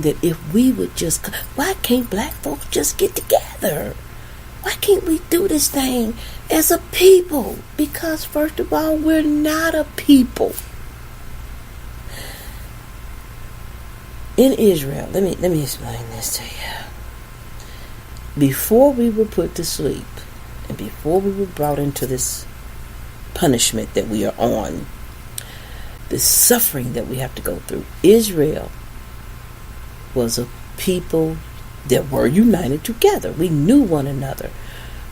that if we would just, why can't black folks just get together? Why can't we do this thing as a people? Because first of all, we're not a people. In Israel, let me explain this to you. Before we were put to sleep, and before we were brought into this punishment that we are on, this suffering that we have to go through, Israel was a people that were united together. We knew one another.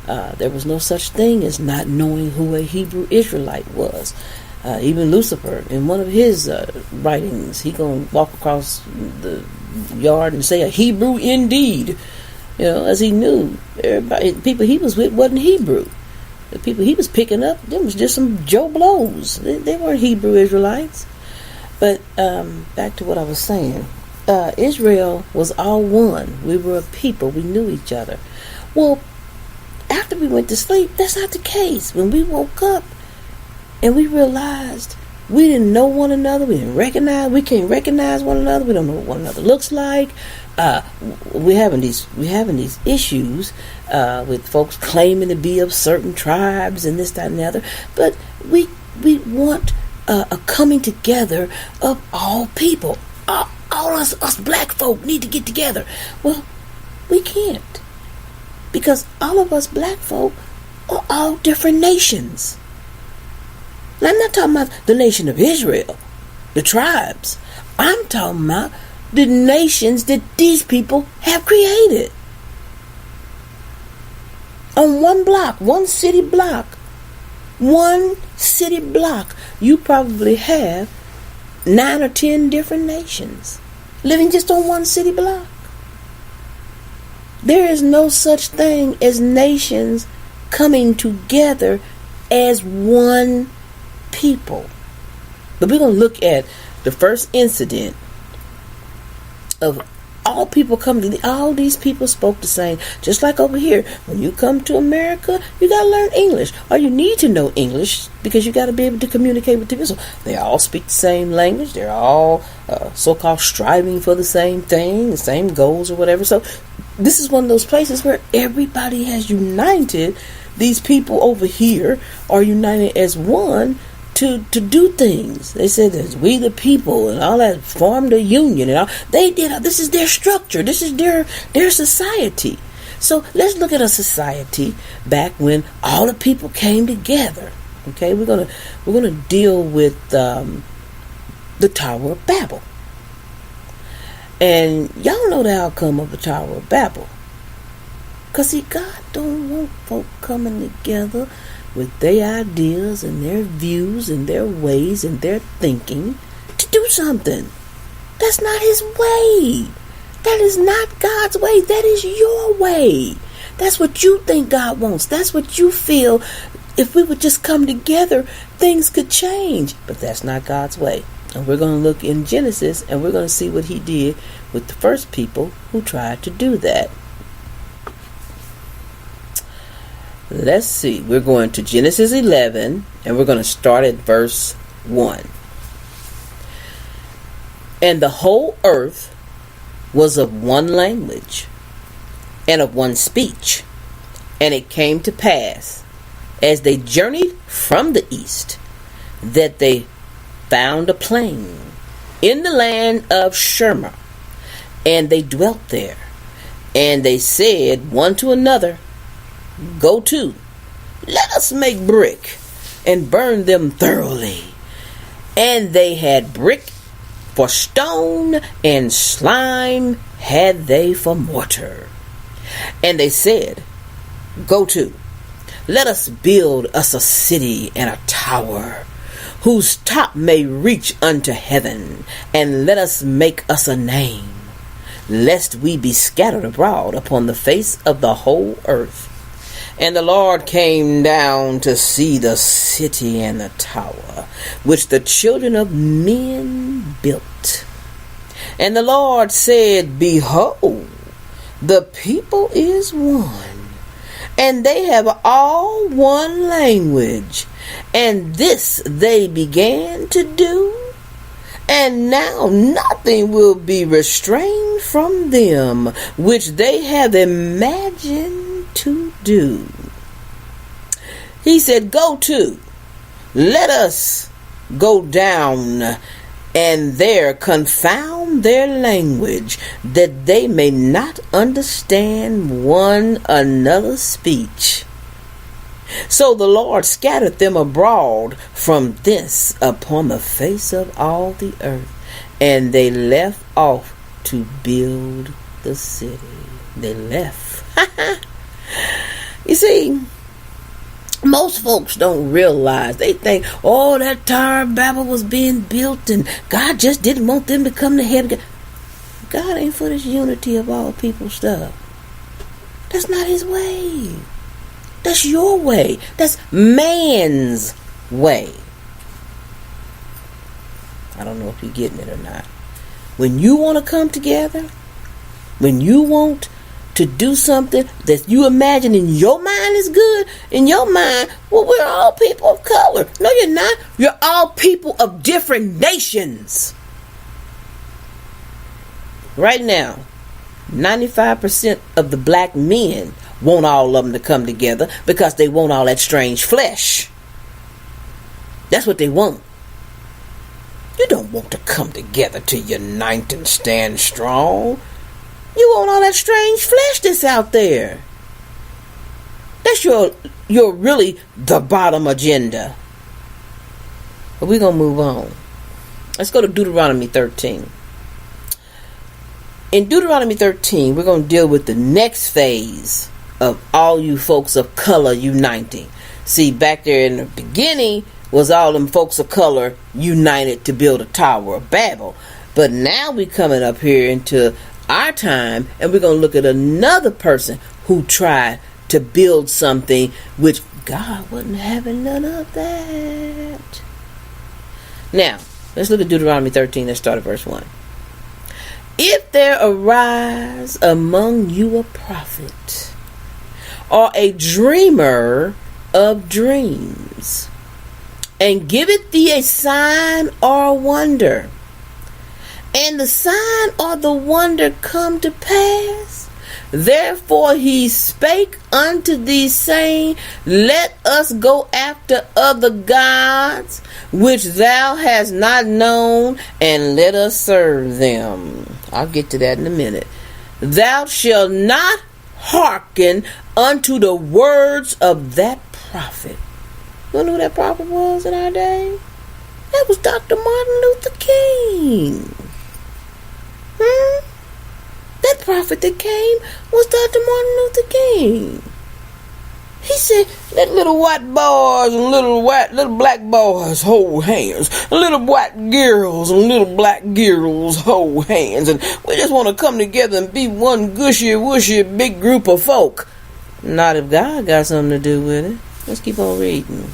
There was no such thing as not knowing who a Hebrew Israelite was. Even Lucifer, in one of his writings, he gonna walk across the yard and say, "A Hebrew indeed," as he knew everybody. People he was with wasn't Hebrew. The people he was picking up, them was just some Joe Blows. They weren't Hebrew Israelites. But back to what I was saying. Israel was all one. We were a people. We knew each other. Well, after we went to sleep, that's not the case. When we woke up and we realized we didn't know one another, we can't recognize one another, we don't know what one another looks like. We're having these issues with folks claiming to be of certain tribes and this, that, and the other. But we want a coming together of all people. All us black folk need to get together. Well, we can't, because all of us black folk are all different nations. Now, I'm not talking about the nation of Israel, the tribes. I'm talking about the nations that these people have created. On one block, one city block, you probably have 9 or 10 different nations living just on one city block. There is no such thing as nations coming together as one people. But we're going to look at the first incident of all people coming to all these people spoke the same. Just like over here, when you come to America, you got to learn English, or you need to know English, because you got to be able to communicate with people. So they all speak the same language. They're all so-called striving for the same thing, the same goals or whatever. So this is one of those places where everybody has united. These people over here are united as one to do things. They said that we the people and all that formed a union and all. They did. This is their structure. This is their society. So let's look at a society back when all the people came together. Okay, we're gonna deal with the Tower of Babel. And y'all know the outcome of the Tower of Babel. Because see, God don't want folk coming together with their ideas and their views and their ways and their thinking to do something. That's not His way. That is not God's way. That is your way. That's what you think God wants. That's what you feel. If we would just come together, things could change. But that's not God's way. And we're going to look in Genesis, and we're going to see what He did with the first people who tried to do that. Let's see. We're going to Genesis 11, and we're going to start at verse 1. And the whole earth was of one language and of one speech. And it came to pass, as they journeyed from the east, that they found a plain in the land of Shinar, and they dwelt there. And they said one to another, Go to, let us make brick, and burn them thoroughly. And they had brick for stone, and slime had they for mortar. And they said, Go to, let us build us a city and a tower, whose top may reach unto heaven, and let us make us a name, lest we be scattered abroad upon the face of the whole earth. And the Lord came down to see the city and the tower, which the children of men built. And the Lord said, Behold, the people is one, and they have all one language. And this they began to do, And now nothing will be restrained from them which they have imagined to do. He said, go to, let us go down and there confound their language, that they may not understand one another's speech. So the Lord scattered them abroad from thence upon the face of all the earth, and they left off to build the city. They left. You see, most folks don't realize. They think, oh, that Tower of Babel was being built and God just didn't want them to come to heaven. God ain't for this unity of all people stuff. That's not his way. That's your way. That's man's way. I don't know if you're getting it or not. When you want to come together, when you want to do something that you imagine in your mind is good, in your mind, well, we're all people of color. No, you're not. You're all people of different nations. Right now, 95% of the black men want all of them to come together because they want all that strange flesh. That's what they want. You don't want to come together to unite and stand strong. You want all that strange flesh that's out there. That's your really the bottom agenda. But we're going to move on. Let's go to Deuteronomy 13. In Deuteronomy 13, we're going to deal with the next phase of all you folks of color uniting. See, back there in the beginning was all them folks of color united to build a Tower of Babel. But now we're coming up here into our time, and we're going to look at another person who tried to build something which God wasn't having none of that. Now, let's look at Deuteronomy 13. Let's start at verse 1. If there arise among you a prophet or a dreamer of dreams, and giveth thee a sign or a wonder, and the sign or the wonder come to pass, therefore he spake unto thee, saying, let us go after other gods, which thou hast not known, and let us serve them. I'll get to that in a minute. Thou shalt not hearken unto the words of that prophet. You know who that prophet was in our day? That was Dr. Martin Luther King. That prophet that came was Dr. Martin Luther King. He said, let little white boys and little black boys hold hands. Little white girls and little black girls hold hands. And we just want to come together and be one gushy, wushy, big group of folk. Not if God got something to do with it. Let's keep on reading.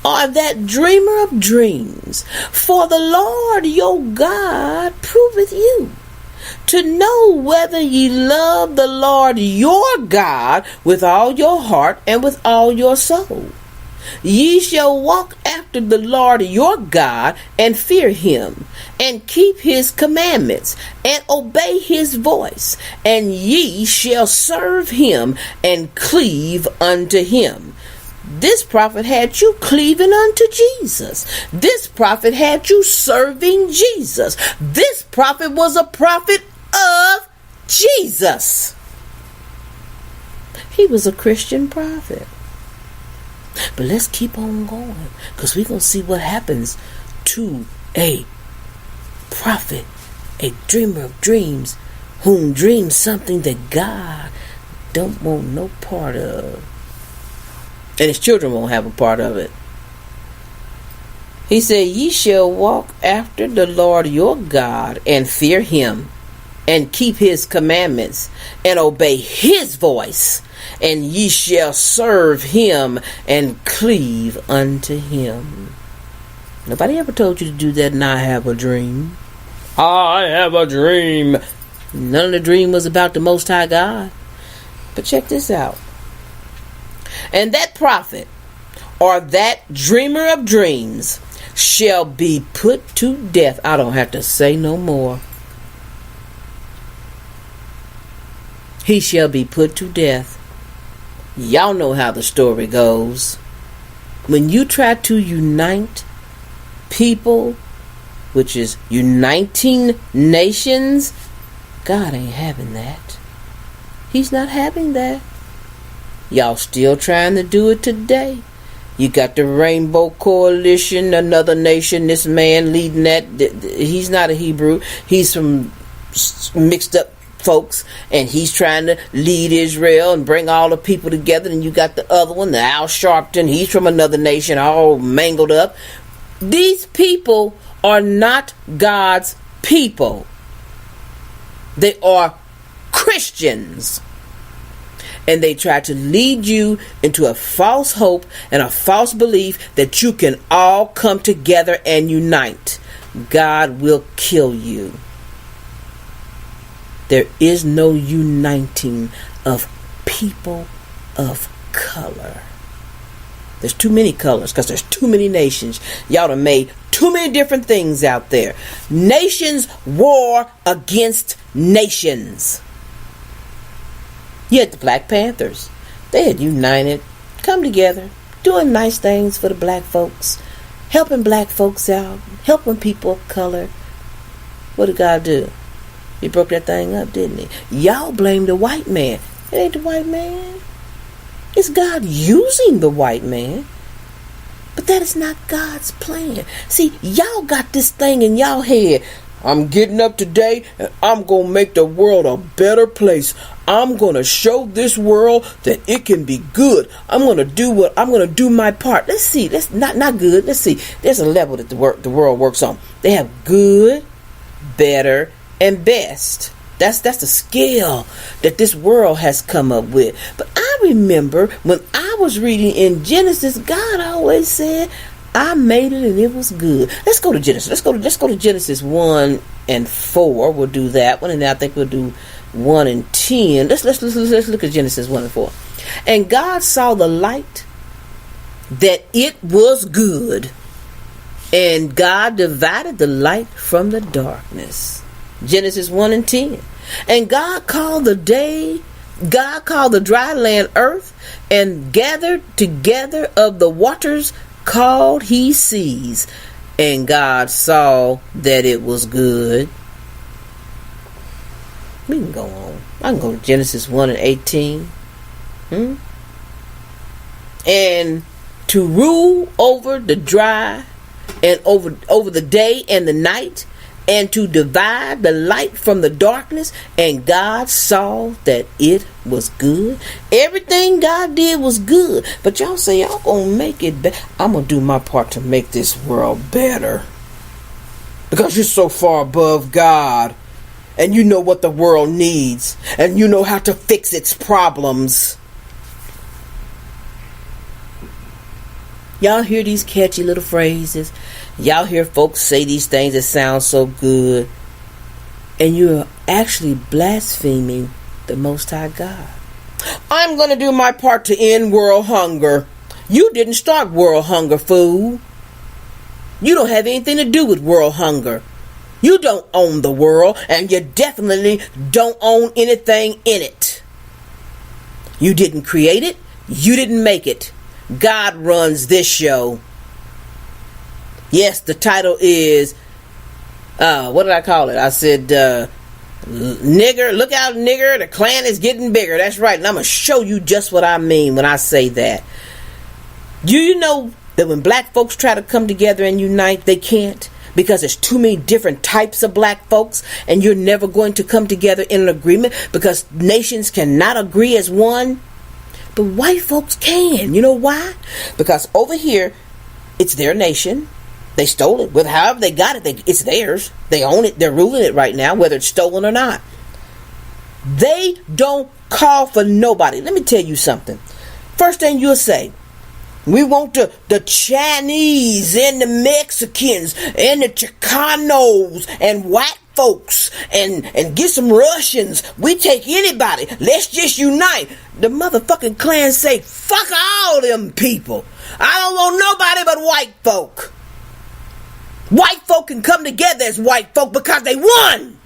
Or that dreamer of dreams, for the Lord your God proveth you, to know whether ye love the Lord your God with all your heart and with all your soul. Ye shall walk after the Lord your God, and fear him, and keep his commandments, and obey his voice, and ye shall serve him, and cleave unto him. This prophet had you cleaving unto Jesus. This prophet had you serving Jesus. This prophet was a prophet of Jesus. He was a Christian prophet. But let's keep on going, because we're going to see what happens to a prophet, a dreamer of dreams, whom dreams something that God don't want no part of. And his children won't have a part of it. He said, ye shall walk after the Lord your God, and fear him, and keep his commandments, and obey his voice, and ye shall serve him, and cleave unto him. Nobody ever told you to do that, and I have a dream. I have a dream. None of the dream was about the Most High God. But check this out. And that prophet, or that dreamer of dreams, shall be put to death. I don't have to say no more. He shall be put to death. Y'all know how the story goes. When you try to unite people, which is uniting nations, God ain't having that. He's not having that. Y'all still trying to do it today. You got the Rainbow Coalition, another nation, this man leading that. He's not a Hebrew. He's from mixed up folks, and he's trying to lead Israel and bring all the people together. And you got the other one, the Al Sharpton. He's from another nation, all mangled up. These people are not God's people. They are Christians. And they try to lead you into a false hope and a false belief that you can all come together and unite. God will kill you. There is no uniting of people of color. There's too many colors because there's too many nations. Y'all have made too many different things out there. Nations war against nations. You had the Black Panthers. They had united, come together, doing nice things for the black folks, helping black folks out, helping people of color. What did God do? He broke that thing up, didn't he? Y'all blame the white man. It ain't the white man. It's God using the white man. But that is not God's plan. See, y'all got this thing in y'all head. I'm getting up today and I'm going to make the world a better place. I'm going to show this world that it can be good. I'm going to do my part. Let's see. That's not good. Let's see. There's a level that the world works on. They have good, better, and best. That's the scale that this world has come up with. But I remember when I was reading in Genesis, God always said, I made it and it was good. Let's go to Genesis. Let's go to Genesis 1 and 4. We'll do that one, and then I think we'll do 1 and 10. Let's look at Genesis 1 and 4. And God saw the light that it was good, and God divided the light from the darkness. Genesis 1 and 10. And God called the dry land earth, and gathered together of the waters called he seas. And God saw that it was good. We can go on. I can go to Genesis 1 and 18. And to rule over the dry and over the day and the night, and to divide the light from the darkness. And God saw that it was good. Everything God did was good. But y'all say y'all gonna make it better. I'm gonna do my part to make this world better, because you're so far above God, and you know what the world needs, and you know how to fix its problems. Y'all hear these catchy little phrases. Y'all hear folks say these things that sound so good, and you're actually blaspheming the Most High God. I'm going to do my part to end world hunger. You didn't start world hunger, fool. You don't have anything to do with world hunger. You don't own the world, and you definitely don't own anything in it. You didn't create it. You didn't make it. God runs this show. Yes, the title is, what did I call it? I said, nigger, look out, nigger, the Klan is getting bigger. That's right, and I'm going to show you just what I mean when I say that. Do you know that when black folks try to come together and unite, they can't? Because there's too many different types of black folks, and you're never going to come together in an agreement, because nations cannot agree as one. But white folks can. You know why? Because over here, it's their nation. They stole it. With however they got it, it's theirs. They own it. They're ruling it right now, whether it's stolen or not. They don't call for nobody. Let me tell you something. First thing you'll say, we want the Chinese and the Mexicans and the Chicanos and white folks and get some Russians. We take anybody. Let's just unite. The motherfucking Klan say, fuck all them people. I don't want nobody but white folk. White folk can come together as white folk because they won.